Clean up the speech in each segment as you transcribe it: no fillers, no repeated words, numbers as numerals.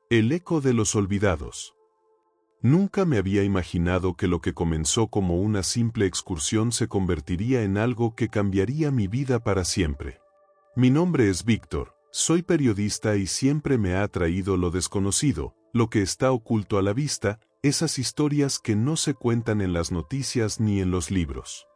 El eco de los olvidados. Nunca me había imaginado que lo que comenzó como una simple excursión se convertiría en algo que cambiaría mi vida para siempre. Mi nombre es Víctor, soy periodista y siempre me ha atraído lo desconocido, lo que está oculto a la vista, esas historias que no se cuentan en las noticias ni en los libros.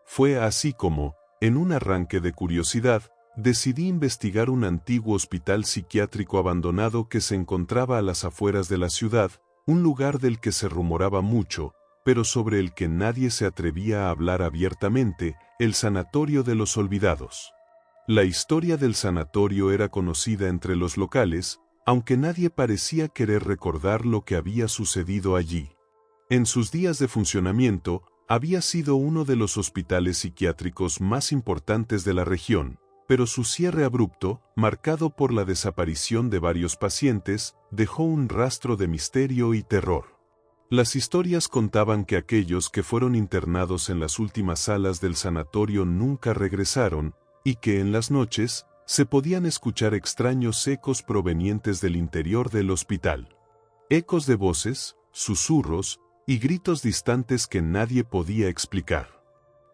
Fue así como, en un arranque de curiosidad, decidí investigar un antiguo hospital psiquiátrico abandonado que se encontraba a las afueras de la ciudad, un lugar del que se rumoraba mucho, pero sobre el que nadie se atrevía a hablar abiertamente, el Sanatorio de los Olvidados. La historia del sanatorio era conocida entre los locales, aunque nadie parecía querer recordar lo que había sucedido allí. En sus días de funcionamiento, había sido uno de los hospitales psiquiátricos más importantes de la región, pero su cierre abrupto, marcado por la desaparición de varios pacientes, dejó un rastro de misterio y terror. Las historias contaban que aquellos que fueron internados en las últimas salas del sanatorio nunca regresaron, y que en las noches, se podían escuchar extraños ecos provenientes del interior del hospital. Ecos de voces, susurros, y gritos distantes que nadie podía explicar.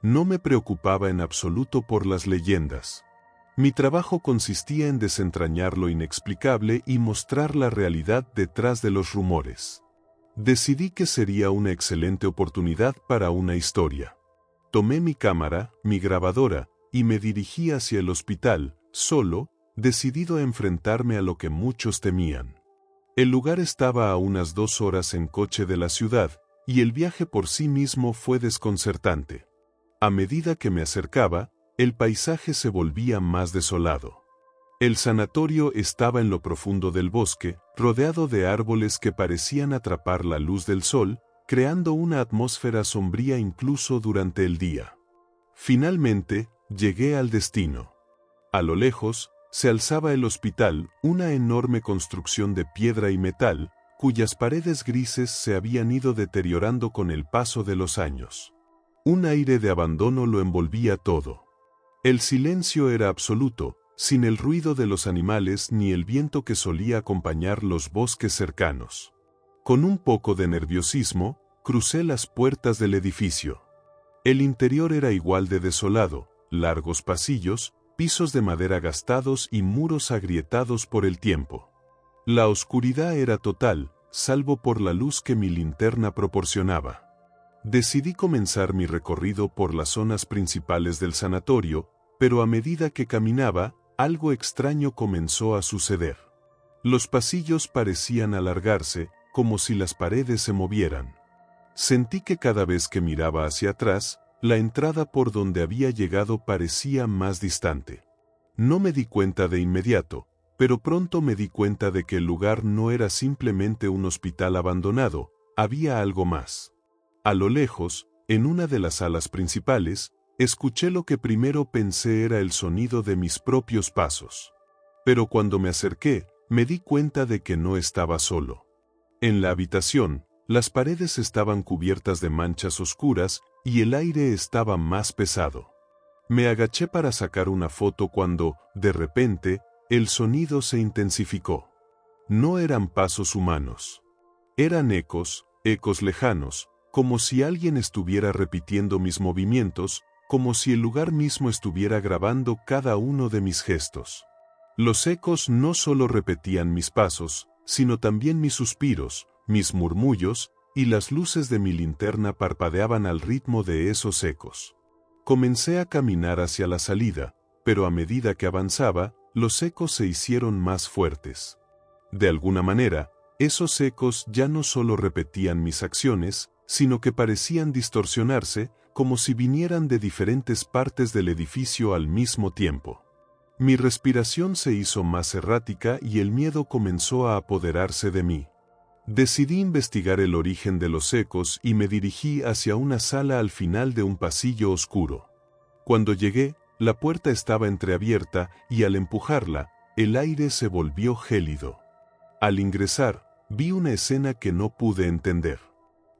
No me preocupaba en absoluto por las leyendas. Mi trabajo consistía en desentrañar lo inexplicable y mostrar la realidad detrás de los rumores. Decidí que sería una excelente oportunidad para una historia. Tomé mi cámara, mi grabadora, y me dirigí hacia el hospital, solo, decidido a enfrentarme a lo que muchos temían. El lugar estaba a unas 2 horas en coche de la ciudad, y el viaje por sí mismo fue desconcertante. A medida que me acercaba, el paisaje se volvía más desolado. El sanatorio estaba en lo profundo del bosque, rodeado de árboles que parecían atrapar la luz del sol, creando una atmósfera sombría incluso durante el día. Finalmente, llegué al destino. A lo lejos, se alzaba el hospital, una enorme construcción de piedra y metal, cuyas paredes grises se habían ido deteriorando con el paso de los años. Un aire de abandono lo envolvía todo. El silencio era absoluto, sin el ruido de los animales ni el viento que solía acompañar los bosques cercanos. Con un poco de nerviosismo, crucé las puertas del edificio. El interior era igual de desolado, largos pasillos, pisos de madera gastados y muros agrietados por el tiempo. La oscuridad era total, salvo por la luz que mi linterna proporcionaba. Decidí comenzar mi recorrido por las zonas principales del sanatorio, pero a medida que caminaba, algo extraño comenzó a suceder. Los pasillos parecían alargarse, como si las paredes se movieran. Sentí que cada vez que miraba hacia atrás, la entrada por donde había llegado parecía más distante. No me di cuenta de inmediato, pero pronto me di cuenta de que el lugar no era simplemente un hospital abandonado, había algo más. A lo lejos, en una de las salas principales, escuché lo que primero pensé era el sonido de mis propios pasos. Pero cuando me acerqué, me di cuenta de que no estaba solo. En la habitación, las paredes estaban cubiertas de manchas oscuras y el aire estaba más pesado. Me agaché para sacar una foto cuando, de repente, el sonido se intensificó. No eran pasos humanos. Eran ecos lejanos, como si alguien estuviera repitiendo mis movimientos, como si el lugar mismo estuviera grabando cada uno de mis gestos. Los ecos no solo repetían mis pasos, sino también mis suspiros, mis murmullos, y las luces de mi linterna parpadeaban al ritmo de esos ecos. Comencé a caminar hacia la salida, pero a medida que avanzaba, los ecos se hicieron más fuertes. De alguna manera, esos ecos ya no solo repetían mis acciones, sino que parecían distorsionarse, como si vinieran de diferentes partes del edificio al mismo tiempo. Mi respiración se hizo más errática y el miedo comenzó a apoderarse de mí. Decidí investigar el origen de los ecos y me dirigí hacia una sala al final de un pasillo oscuro. Cuando llegué, la puerta estaba entreabierta y al empujarla, el aire se volvió gélido. Al ingresar, vi una escena que no pude entender.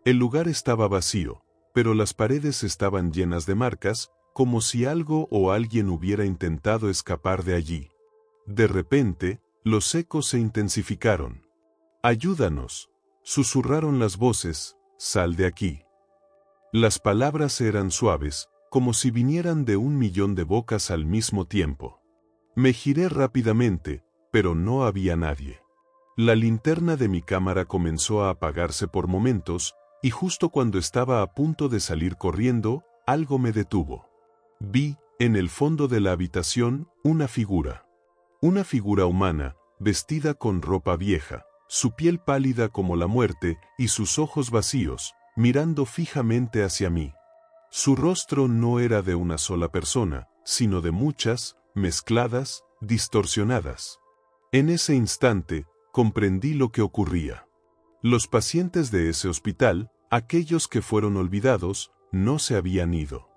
El lugar estaba vacío, pero las paredes estaban llenas de marcas, como si algo o alguien hubiera intentado escapar de allí. De repente, los ecos se intensificaron. Ayúdanos, susurraron las voces, sal de aquí. Las palabras eran suaves, como si vinieran de 1.000.000 de bocas al mismo tiempo. Me giré rápidamente, pero no había nadie. La linterna de mi cámara comenzó a apagarse por momentos, y justo cuando estaba a punto de salir corriendo, algo me detuvo. Vi, en el fondo de la habitación, una figura. Una figura humana, vestida con ropa vieja, su piel pálida como la muerte y sus ojos vacíos, mirando fijamente hacia mí. Su rostro no era de una sola persona, sino de muchas, mezcladas, distorsionadas. En ese instante, comprendí lo que ocurría. Los pacientes de ese hospital, aquellos que fueron olvidados, no se habían ido.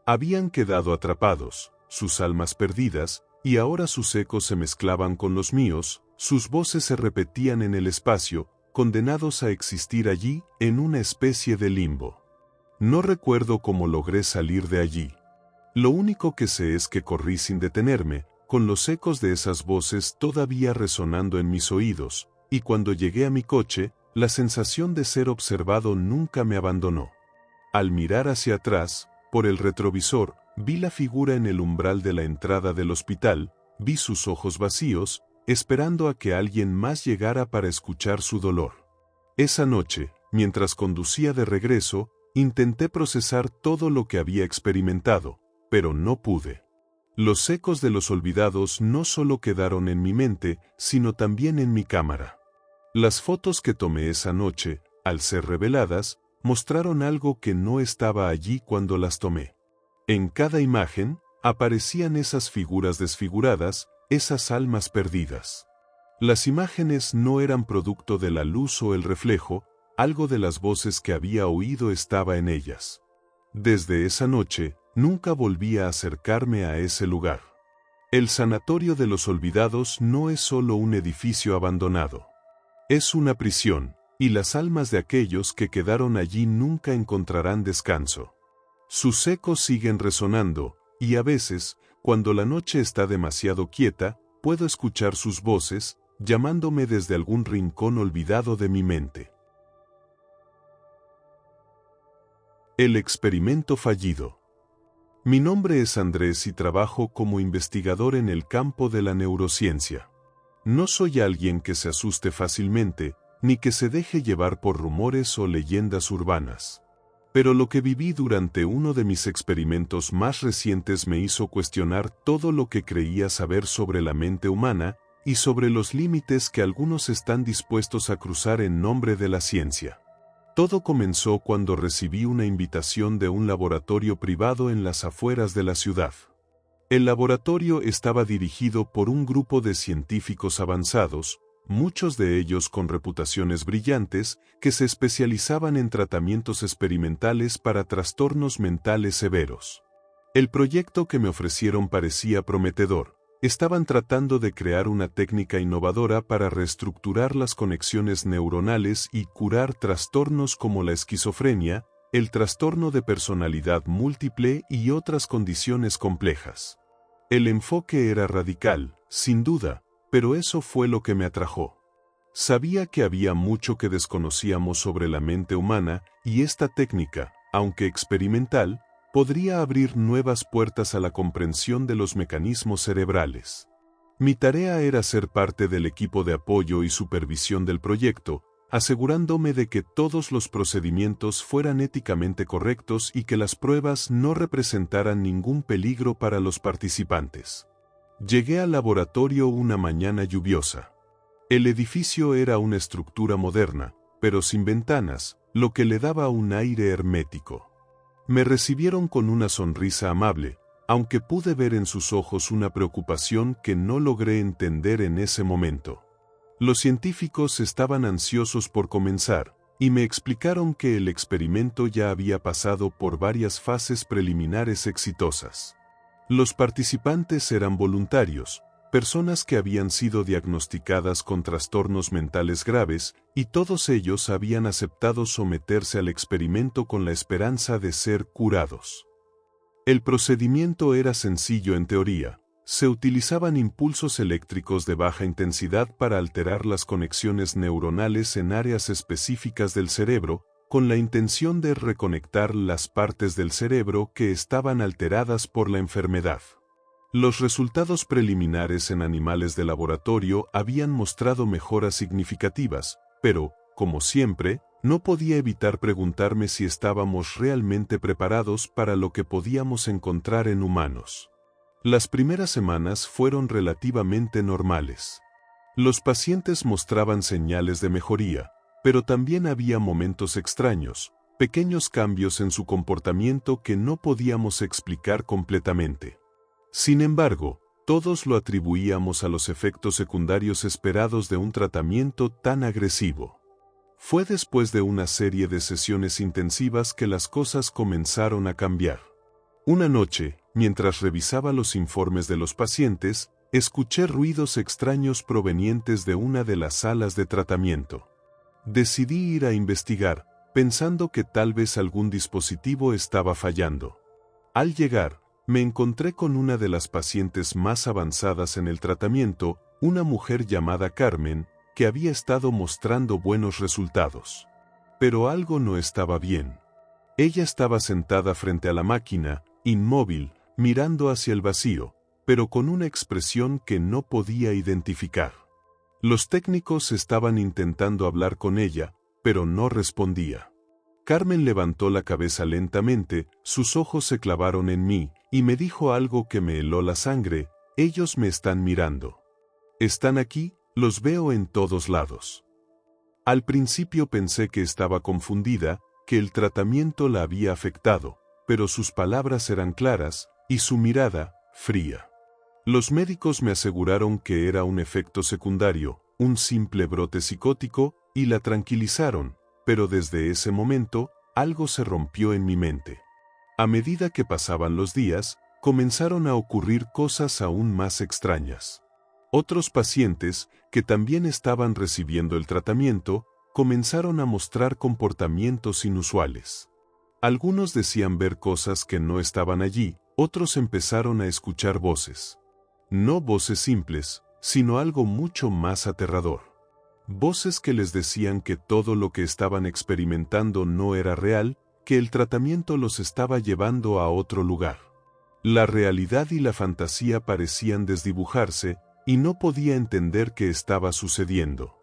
Habían quedado atrapados, sus almas perdidas, y ahora sus ecos se mezclaban con los míos, sus voces se repetían en el espacio, condenados a existir allí, en una especie de limbo. No recuerdo cómo logré salir de allí. Lo único que sé es que corrí sin detenerme, con los ecos de esas voces todavía resonando en mis oídos, y cuando llegué a mi coche, la sensación de ser observado nunca me abandonó. Al mirar hacia atrás, por el retrovisor, vi la figura en el umbral de la entrada del hospital, vi sus ojos vacíos, esperando a que alguien más llegara para escuchar su dolor. Esa noche, mientras conducía de regreso, intenté procesar todo lo que había experimentado, pero no pude. Los ecos de los olvidados no solo quedaron en mi mente, sino también en mi cámara. Las fotos que tomé esa noche, al ser reveladas, mostraron algo que no estaba allí cuando las tomé. En cada imagen, aparecían esas figuras desfiguradas, esas almas perdidas. Las imágenes no eran producto de la luz o el reflejo, algo de las voces que había oído estaba en ellas. Desde esa noche, nunca volví a acercarme a ese lugar. El Sanatorio de los Olvidados no es solo un edificio abandonado. Es una prisión, y las almas de aquellos que quedaron allí nunca encontrarán descanso. Sus ecos siguen resonando, y a veces, cuando la noche está demasiado quieta, puedo escuchar sus voces, llamándome desde algún rincón olvidado de mi mente. El experimento fallido. Mi nombre es Andrés y trabajo como investigador en el campo de la neurociencia. No soy alguien que se asuste fácilmente, ni que se deje llevar por rumores o leyendas urbanas. Pero lo que viví durante uno de mis experimentos más recientes me hizo cuestionar todo lo que creía saber sobre la mente humana y sobre los límites que algunos están dispuestos a cruzar en nombre de la ciencia. Todo comenzó cuando recibí una invitación de un laboratorio privado en las afueras de la ciudad. El laboratorio estaba dirigido por un grupo de científicos avanzados, muchos de ellos con reputaciones brillantes, que se especializaban en tratamientos experimentales para trastornos mentales severos. El proyecto que me ofrecieron parecía prometedor. Estaban tratando de crear una técnica innovadora para reestructurar las conexiones neuronales y curar trastornos como la esquizofrenia, el trastorno de personalidad múltiple y otras condiciones complejas. El enfoque era radical, sin duda, pero eso fue lo que me atrajo. Sabía que había mucho que desconocíamos sobre la mente humana y esta técnica, aunque experimental, podría abrir nuevas puertas a la comprensión de los mecanismos cerebrales. Mi tarea era ser parte del equipo de apoyo y supervisión del proyecto, asegurándome de que todos los procedimientos fueran éticamente correctos y que las pruebas no representaran ningún peligro para los participantes. Llegué al laboratorio una mañana lluviosa. El edificio era una estructura moderna, pero sin ventanas, lo que le daba un aire hermético. Me recibieron con una sonrisa amable, aunque pude ver en sus ojos una preocupación que no logré entender en ese momento. Los científicos estaban ansiosos por comenzar, y me explicaron que el experimento ya había pasado por varias fases preliminares exitosas. Los participantes eran voluntarios, personas que habían sido diagnosticadas con trastornos mentales graves, y todos ellos habían aceptado someterse al experimento con la esperanza de ser curados. El procedimiento era sencillo en teoría. Se utilizaban impulsos eléctricos de baja intensidad para alterar las conexiones neuronales en áreas específicas del cerebro, con la intención de reconectar las partes del cerebro que estaban alteradas por la enfermedad. Los resultados preliminares en animales de laboratorio habían mostrado mejoras significativas, pero, como siempre, no podía evitar preguntarme si estábamos realmente preparados para lo que podíamos encontrar en humanos. Las primeras semanas fueron relativamente normales. Los pacientes mostraban señales de mejoría, pero también había momentos extraños, pequeños cambios en su comportamiento que no podíamos explicar completamente. Sin embargo, todos lo atribuíamos a los efectos secundarios esperados de un tratamiento tan agresivo. Fue después de una serie de sesiones intensivas que las cosas comenzaron a cambiar. Una noche, mientras revisaba los informes de los pacientes, escuché ruidos extraños provenientes de una de las salas de tratamiento. Decidí ir a investigar, pensando que tal vez algún dispositivo estaba fallando. Al llegar, me encontré con una de las pacientes más avanzadas en el tratamiento, una mujer llamada Carmen, que había estado mostrando buenos resultados. Pero algo no estaba bien. Ella estaba sentada frente a la máquina, inmóvil, mirando hacia el vacío, pero con una expresión que no podía identificar. Los técnicos estaban intentando hablar con ella, pero no respondía. Carmen levantó la cabeza lentamente, sus ojos se clavaron en mí, y me dijo algo que me heló la sangre: ellos me están mirando. Están aquí, los veo en todos lados. Al principio pensé que estaba confundida, que el tratamiento la había afectado, pero sus palabras eran claras, y su mirada, fría. Los médicos me aseguraron que era un efecto secundario, un simple brote psicótico, y la tranquilizaron, pero desde ese momento, algo se rompió en mi mente. A medida que pasaban los días, comenzaron a ocurrir cosas aún más extrañas. Otros pacientes, que también estaban recibiendo el tratamiento, comenzaron a mostrar comportamientos inusuales. Algunos decían ver cosas que no estaban allí, otros empezaron a escuchar voces. No voces simples, sino algo mucho más aterrador. Voces que les decían que todo lo que estaban experimentando no era real, que el tratamiento los estaba llevando a otro lugar. La realidad y la fantasía parecían desdibujarse, y no podía entender qué estaba sucediendo.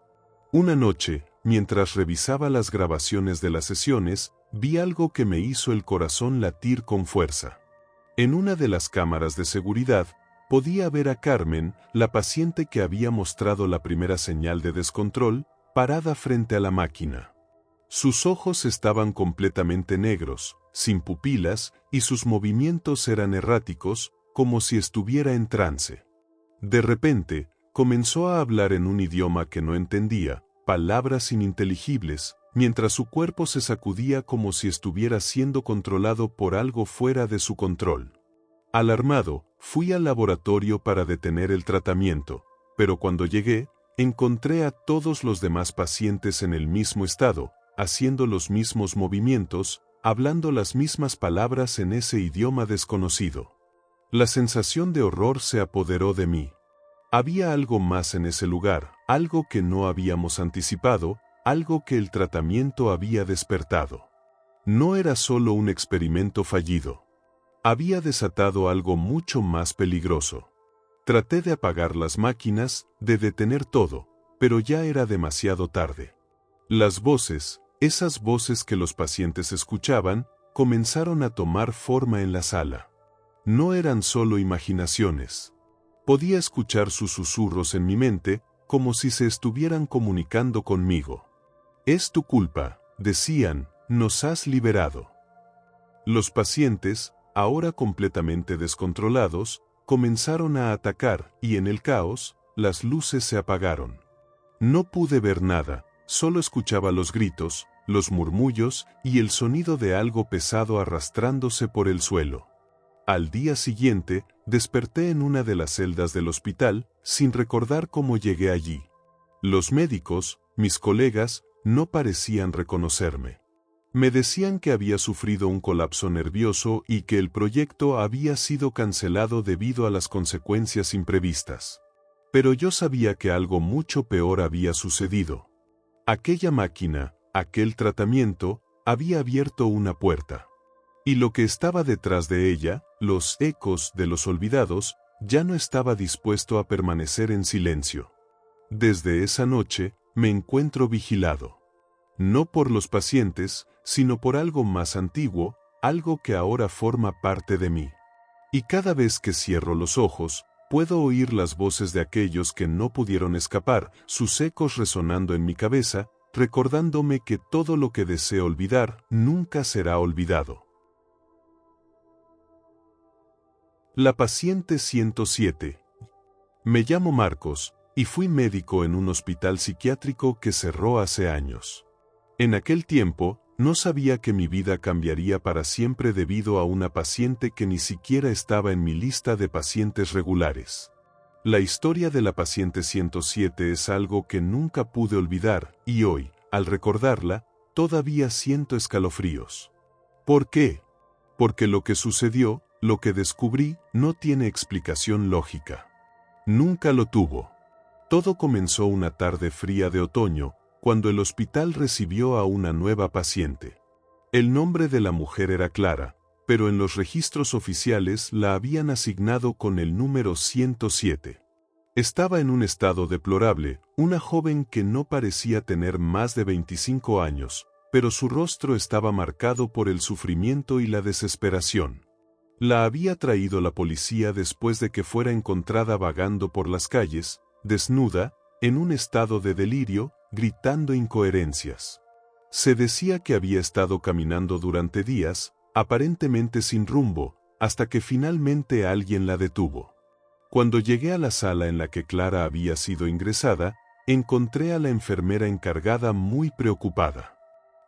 Una noche, mientras revisaba las grabaciones de las sesiones, vi algo que me hizo el corazón latir con fuerza. En una de las cámaras de seguridad, podía ver a Carmen, la paciente que había mostrado la primera señal de descontrol, parada frente a la máquina. Sus ojos estaban completamente negros, sin pupilas, y sus movimientos eran erráticos, como si estuviera en trance. De repente, comenzó a hablar en un idioma que no entendía, palabras ininteligibles, mientras su cuerpo se sacudía como si estuviera siendo controlado por algo fuera de su control. Alarmado, fui al laboratorio para detener el tratamiento, pero cuando llegué, encontré a todos los demás pacientes en el mismo estado, haciendo los mismos movimientos, hablando las mismas palabras en ese idioma desconocido. La sensación de horror se apoderó de mí. Había algo más en ese lugar, algo que no habíamos anticipado, algo que el tratamiento había despertado. No era solo un experimento fallido. Había desatado algo mucho más peligroso. Traté de apagar las máquinas, de detener todo, pero ya era demasiado tarde. Las voces, esas voces que los pacientes escuchaban, comenzaron a tomar forma en la sala. No eran solo imaginaciones. Podía escuchar sus susurros en mi mente, como si se estuvieran comunicando conmigo. Es tu culpa, decían, nos has liberado. Los pacientes, ahora completamente descontrolados, comenzaron a atacar, y en el caos, las luces se apagaron. No pude ver nada, solo escuchaba los gritos, los murmullos y el sonido de algo pesado arrastrándose por el suelo. Al día siguiente, desperté en una de las celdas del hospital, sin recordar cómo llegué allí. Los médicos, mis colegas, no parecían reconocerme. Me decían que había sufrido un colapso nervioso y que el proyecto había sido cancelado debido a las consecuencias imprevistas. Pero yo sabía que algo mucho peor había sucedido. Aquella máquina, aquel tratamiento, había abierto una puerta. Y lo que estaba detrás de ella, los ecos de los olvidados, ya no estaba dispuesto a permanecer en silencio. Desde esa noche, me encuentro vigilado. No por los pacientes, sino por algo más antiguo, algo que ahora forma parte de mí. Y cada vez que cierro los ojos, puedo oír las voces de aquellos que no pudieron escapar, sus ecos resonando en mi cabeza, recordándome que todo lo que deseo olvidar nunca será olvidado. La paciente 107. Me llamo Marcos, y fui médico en un hospital psiquiátrico que cerró hace años. En aquel tiempo, no sabía que mi vida cambiaría para siempre debido a una paciente que ni siquiera estaba en mi lista de pacientes regulares. La historia de la paciente 107 es algo que nunca pude olvidar, y hoy, al recordarla, todavía siento escalofríos. ¿Por qué? Porque lo que sucedió, lo que descubrí, no tiene explicación lógica. Nunca lo tuvo. Todo comenzó una tarde fría de otoño, cuando el hospital recibió a una nueva paciente. El nombre de la mujer era Clara, pero en los registros oficiales la habían asignado con el número 107. Estaba en un estado deplorable, una joven que no parecía tener más de 25 años, pero su rostro estaba marcado por el sufrimiento y la desesperación. La había traído la policía después de que fuera encontrada vagando por las calles, desnuda, en un estado de delirio, gritando incoherencias. Se decía que había estado caminando durante días, aparentemente sin rumbo, hasta que finalmente alguien la detuvo. Cuando llegué a la sala en la que Clara había sido ingresada, encontré a la enfermera encargada muy preocupada.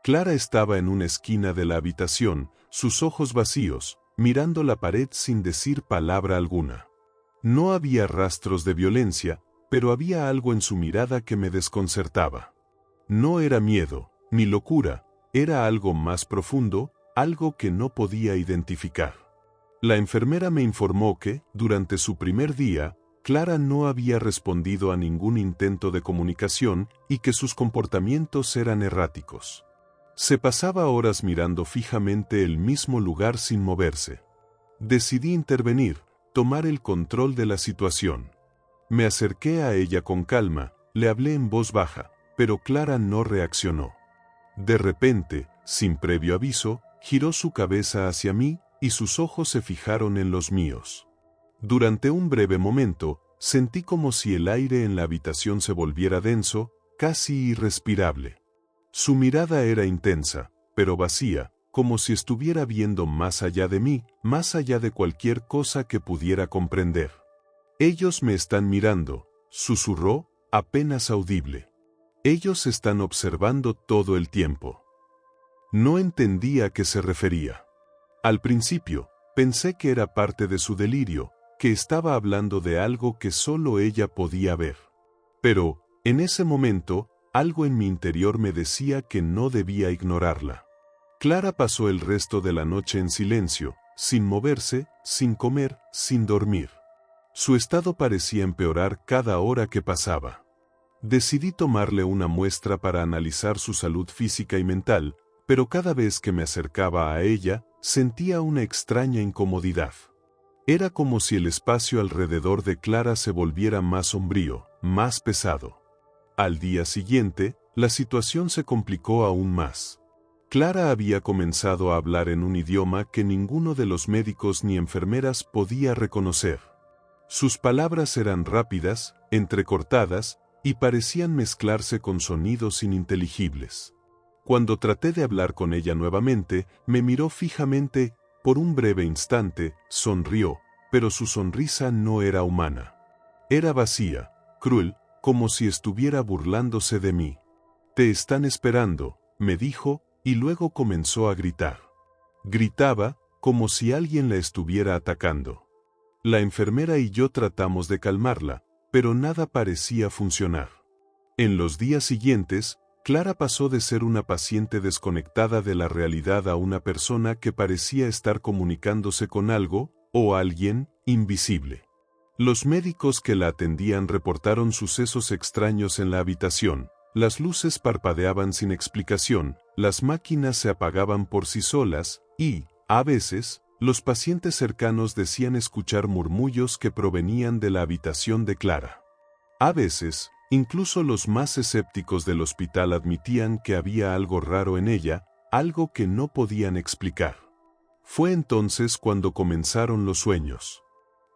Clara estaba en una esquina de la habitación, sus ojos vacíos, mirando la pared sin decir palabra alguna. No había rastros de violencia, pero había algo en su mirada que me desconcertaba. No era miedo, ni locura, era algo más profundo, algo que no podía identificar. La enfermera me informó que, durante su primer día, Clara no había respondido a ningún intento de comunicación y que sus comportamientos eran erráticos. Se pasaba horas mirando fijamente el mismo lugar sin moverse. Decidí intervenir, tomar el control de la situación. Me acerqué a ella con calma, le hablé en voz baja, pero Clara no reaccionó. De repente, sin previo aviso, giró su cabeza hacia mí y sus ojos se fijaron en los míos. Durante un breve momento, sentí como si el aire en la habitación se volviera denso, casi irrespirable. Su mirada era intensa, pero vacía, como si estuviera viendo más allá de mí, más allá de cualquier cosa que pudiera comprender. «Ellos me están mirando», susurró, apenas audible. «Ellos están observando todo el tiempo». No entendía a qué se refería. Al principio, pensé que era parte de su delirio, que estaba hablando de algo que solo ella podía ver. Pero, en ese momento, algo en mi interior me decía que no debía ignorarla. Clara pasó el resto de la noche en silencio, sin moverse, sin comer, sin dormir. Su estado parecía empeorar cada hora que pasaba. Decidí tomarle una muestra para analizar su salud física y mental, pero cada vez que me acercaba a ella, sentía una extraña incomodidad. Era como si el espacio alrededor de Clara se volviera más sombrío, más pesado. Al día siguiente, la situación se complicó aún más. Clara había comenzado a hablar en un idioma que ninguno de los médicos ni enfermeras podía reconocer. Sus palabras eran rápidas, entrecortadas, y parecían mezclarse con sonidos ininteligibles. Cuando traté de hablar con ella nuevamente, me miró fijamente, por un breve instante, sonrió, pero su sonrisa no era humana. Era vacía, cruel, como si estuviera burlándose de mí. «Te están esperando», me dijo, y luego comenzó a gritar. Gritaba, como si alguien la estuviera atacando. La enfermera y yo tratamos de calmarla, pero nada parecía funcionar. En los días siguientes, Clara pasó de ser una paciente desconectada de la realidad a una persona que parecía estar comunicándose con algo, o alguien, invisible. Los médicos que la atendían reportaron sucesos extraños en la habitación. Las luces parpadeaban sin explicación, las máquinas se apagaban por sí solas, y, a veces, los pacientes cercanos decían escuchar murmullos que provenían de la habitación de Clara. A veces, incluso los más escépticos del hospital admitían que había algo raro en ella, algo que no podían explicar. Fue entonces cuando comenzaron los sueños.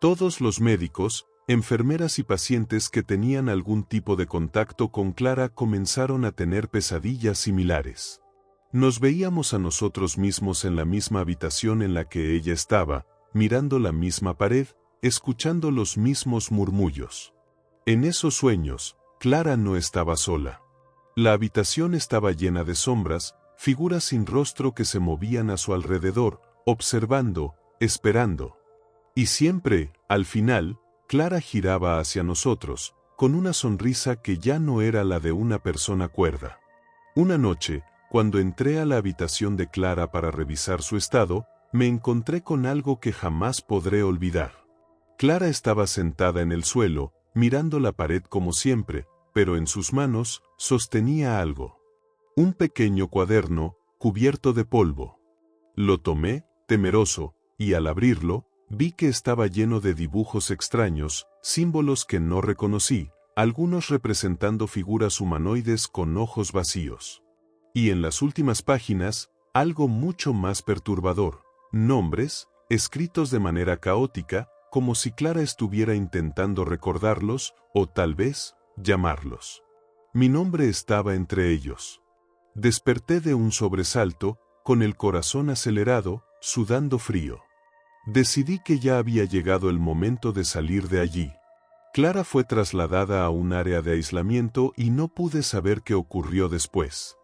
Todos los médicos, enfermeras y pacientes que tenían algún tipo de contacto con Clara comenzaron a tener pesadillas similares. Nos veíamos a nosotros mismos en la misma habitación en la que ella estaba, mirando la misma pared, escuchando los mismos murmullos. En esos sueños, Clara no estaba sola. La habitación estaba llena de sombras, figuras sin rostro que se movían a su alrededor, observando, esperando. Y siempre, al final, Clara giraba hacia nosotros, con una sonrisa que ya no era la de una persona cuerda. Una noche, cuando entré a la habitación de Clara para revisar su estado, me encontré con algo que jamás podré olvidar. Clara estaba sentada en el suelo, mirando la pared como siempre, pero en sus manos sostenía algo. Un pequeño cuaderno, cubierto de polvo. Lo tomé, temeroso, y al abrirlo, vi que estaba lleno de dibujos extraños, símbolos que no reconocí, algunos representando figuras humanoides con ojos vacíos. Y en las últimas páginas, algo mucho más perturbador, nombres, escritos de manera caótica, como si Clara estuviera intentando recordarlos, o tal vez, llamarlos. Mi nombre estaba entre ellos. Desperté de un sobresalto, con el corazón acelerado, sudando frío. Decidí que ya había llegado el momento de salir de allí. Clara fue trasladada a un área de aislamiento y no pude saber qué ocurrió después.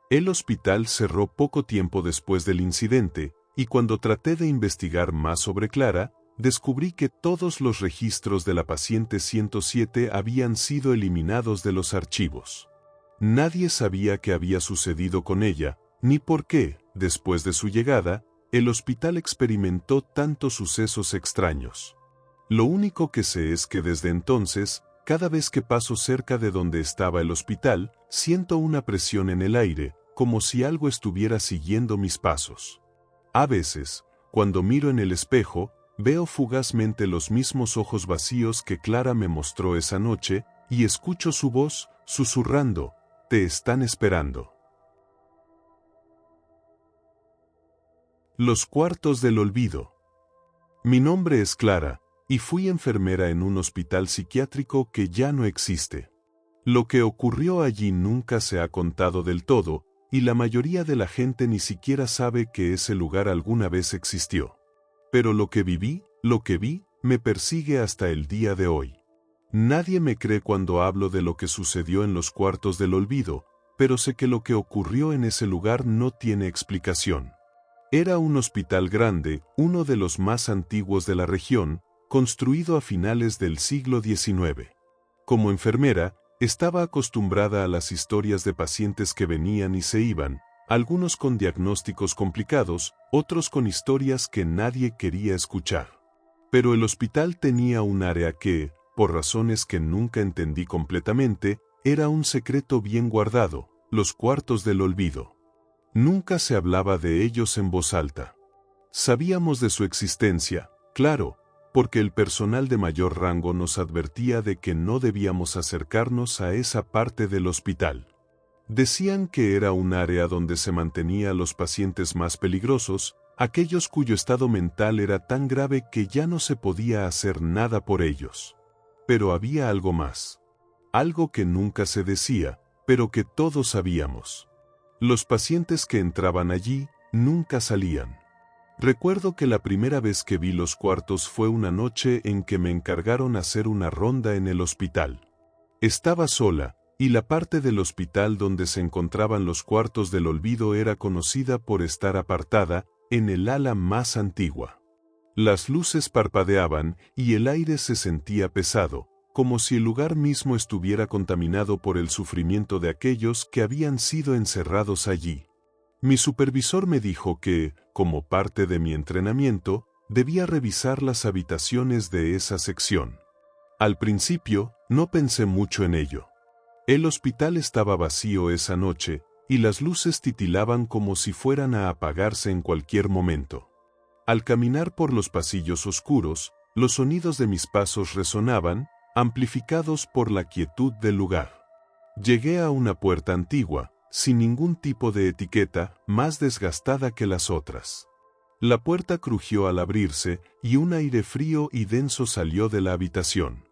El hospital cerró poco tiempo después del incidente, y cuando traté de investigar más sobre Clara, descubrí que todos los registros de la paciente 107 habían sido eliminados de los archivos. Nadie sabía qué había sucedido con ella, ni por qué, después de su llegada, el hospital experimentó tantos sucesos extraños. Lo único que sé es que desde entonces, cada vez que paso cerca de donde estaba el hospital, siento una presión en el aire, como si algo estuviera siguiendo mis pasos. A veces, cuando miro en el espejo, veo fugazmente los mismos ojos vacíos que Clara me mostró esa noche, y escucho su voz, susurrando, «Te están esperando». Los cuartos del olvido. Mi nombre es Clara, y fui enfermera en un hospital psiquiátrico que ya no existe. Lo que ocurrió allí nunca se ha contado del todo, y la mayoría de la gente ni siquiera sabe que ese lugar alguna vez existió. Pero lo que viví, lo que vi, me persigue hasta el día de hoy. Nadie me cree cuando hablo de lo que sucedió en los cuartos del olvido, pero sé que lo que ocurrió en ese lugar no tiene explicación. Era un hospital grande, uno de los más antiguos de la región, construido a finales del siglo XIX. Como enfermera, estaba acostumbrada a las historias de pacientes que venían y se iban, algunos con diagnósticos complicados, otros con historias que nadie quería escuchar. Pero el hospital tenía un área que, por razones que nunca entendí completamente, era un secreto bien guardado, los cuartos del olvido. Nunca se hablaba de ellos en voz alta. Sabíamos de su existencia, claro, porque el personal de mayor rango nos advertía de que no debíamos acercarnos a esa parte del hospital. Decían que era un área donde se mantenía a los pacientes más peligrosos, aquellos cuyo estado mental era tan grave que ya no se podía hacer nada por ellos. Pero había algo más. Algo que nunca se decía, pero que todos sabíamos. Los pacientes que entraban allí, nunca salían. Recuerdo que la primera vez que vi los cuartos fue una noche en que me encargaron hacer una ronda en el hospital. Estaba sola, y la parte del hospital donde se encontraban los cuartos del olvido era conocida por estar apartada, en el ala más antigua. Las luces parpadeaban, y el aire se sentía pesado, como si el lugar mismo estuviera contaminado por el sufrimiento de aquellos que habían sido encerrados allí. Mi supervisor me dijo que, como parte de mi entrenamiento, debía revisar las habitaciones de esa sección. Al principio, no pensé mucho en ello. El hospital estaba vacío esa noche, y las luces titilaban como si fueran a apagarse en cualquier momento. Al caminar por los pasillos oscuros, los sonidos de mis pasos resonaban, amplificados por la quietud del lugar. Llegué a una puerta antigua, sin ningún tipo de etiqueta, más desgastada que las otras. La puerta crujió al abrirse, y un aire frío y denso salió de la habitación.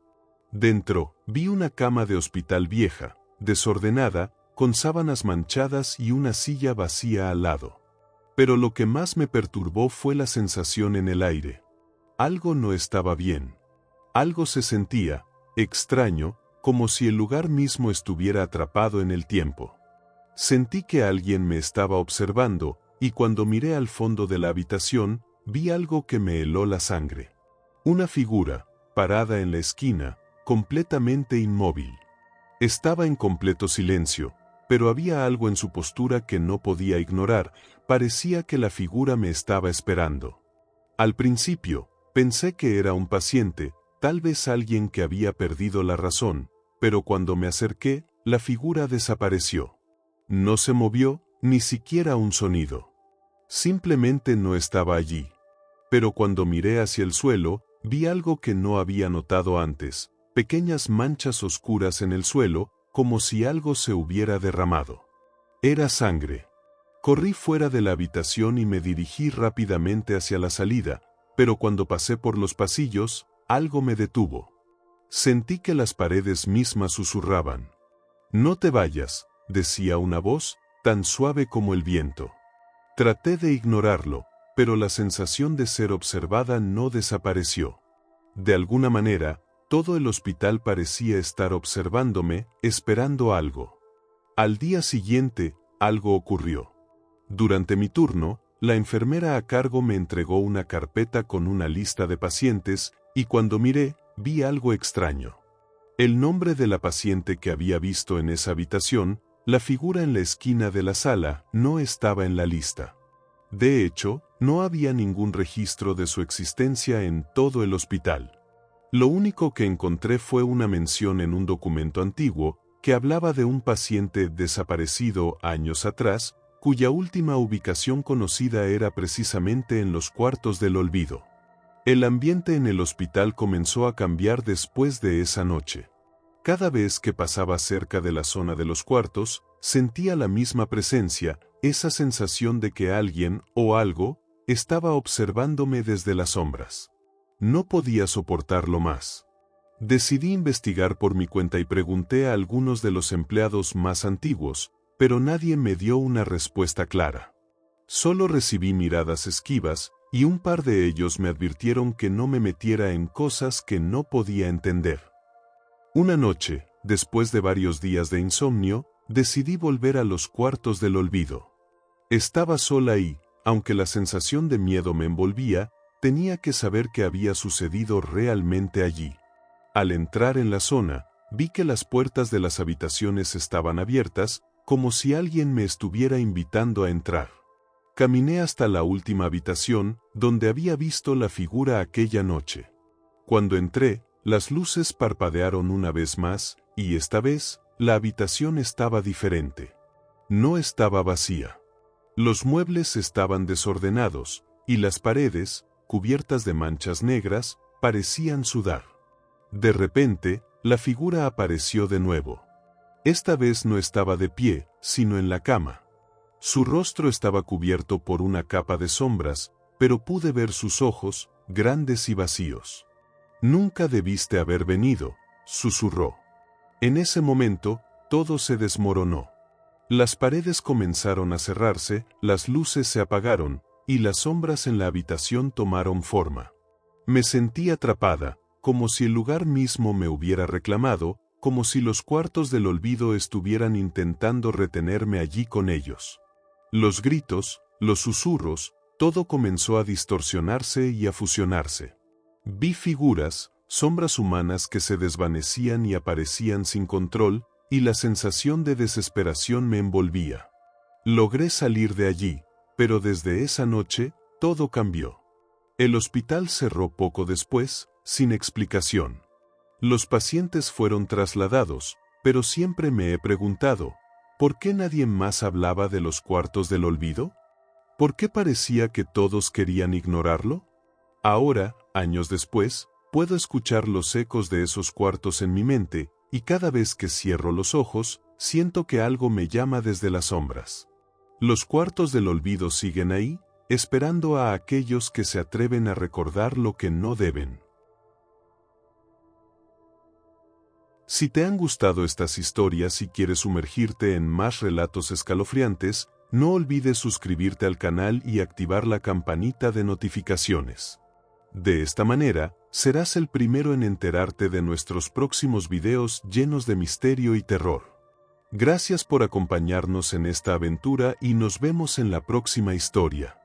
Dentro, vi una cama de hospital vieja, desordenada, con sábanas manchadas y una silla vacía al lado. Pero lo que más me perturbó fue la sensación en el aire. Algo no estaba bien. Algo se sentía extraño, como si el lugar mismo estuviera atrapado en el tiempo. Sentí que alguien me estaba observando, y cuando miré al fondo de la habitación, vi algo que me heló la sangre. Una figura, parada en la esquina, completamente inmóvil. Estaba en completo silencio, pero había algo en su postura que no podía ignorar. Parecía que la figura me estaba esperando. Al principio, pensé que era un paciente, tal vez alguien que había perdido la razón, pero cuando me acerqué, la figura desapareció. No se movió, ni siquiera un sonido. Simplemente no estaba allí. Pero cuando miré hacia el suelo, vi algo que no había notado antes, pequeñas manchas oscuras en el suelo, como si algo se hubiera derramado. Era sangre. Corrí fuera de la habitación y me dirigí rápidamente hacia la salida, pero cuando pasé por los pasillos, algo me detuvo. Sentí que las paredes mismas susurraban. «No te vayas», decía una voz, tan suave como el viento. Traté de ignorarlo, pero la sensación de ser observada no desapareció. De alguna manera, todo el hospital parecía estar observándome, esperando algo. Al día siguiente, algo ocurrió. Durante mi turno, la enfermera a cargo me entregó una carpeta con una lista de pacientes, y cuando miré, vi algo extraño. El nombre de la paciente que había visto en esa habitación, la figura en la esquina de la sala, no estaba en la lista. De hecho, no había ningún registro de su existencia en todo el hospital. Lo único que encontré fue una mención en un documento antiguo, que hablaba de un paciente desaparecido años atrás, cuya última ubicación conocida era precisamente en los cuartos del olvido. El ambiente en el hospital comenzó a cambiar después de esa noche. Cada vez que pasaba cerca de la zona de los cuartos, sentía la misma presencia, esa sensación de que alguien, o algo, estaba observándome desde las sombras. No podía soportarlo más. Decidí investigar por mi cuenta y pregunté a algunos de los empleados más antiguos, pero nadie me dio una respuesta clara. Solo recibí miradas esquivas, y un par de ellos me advirtieron que no me metiera en cosas que no podía entender. Una noche, después de varios días de insomnio, decidí volver a los cuartos del olvido. Estaba sola y, aunque la sensación de miedo me envolvía, tenía que saber qué había sucedido realmente allí. Al entrar en la zona, vi que las puertas de las habitaciones estaban abiertas, como si alguien me estuviera invitando a entrar. Caminé hasta la última habitación, donde había visto la figura aquella noche. Cuando entré, las luces parpadearon una vez más, y esta vez, la habitación estaba diferente. No estaba vacía. Los muebles estaban desordenados, y las paredes, cubiertas de manchas negras, parecían sudar. De repente, la figura apareció de nuevo. Esta vez no estaba de pie, sino en la cama. Su rostro estaba cubierto por una capa de sombras, pero pude ver sus ojos, grandes y vacíos. «Nunca debiste haber venido», susurró. En ese momento, todo se desmoronó. Las paredes comenzaron a cerrarse, las luces se apagaron, y las sombras en la habitación tomaron forma. Me sentí atrapada, como si el lugar mismo me hubiera reclamado, como si los cuartos del olvido estuvieran intentando retenerme allí con ellos. Los gritos, los susurros, todo comenzó a distorsionarse y a fusionarse. Vi figuras, sombras humanas que se desvanecían y aparecían sin control, y la sensación de desesperación me envolvía. Logré salir de allí, pero desde esa noche, todo cambió. El hospital cerró poco después, sin explicación. Los pacientes fueron trasladados, pero siempre me he preguntado, ¿por qué nadie más hablaba de los cuartos del olvido? ¿Por qué parecía que todos querían ignorarlo? Ahora, años después, puedo escuchar los ecos de esos cuartos en mi mente, y cada vez que cierro los ojos, siento que algo me llama desde las sombras. Los cuartos del olvido siguen ahí, esperando a aquellos que se atreven a recordar lo que no deben. Si te han gustado estas historias y quieres sumergirte en más relatos escalofriantes, no olvides suscribirte al canal y activar la campanita de notificaciones. De esta manera, serás el primero en enterarte de nuestros próximos videos llenos de misterio y terror. Gracias por acompañarnos en esta aventura y nos vemos en la próxima historia.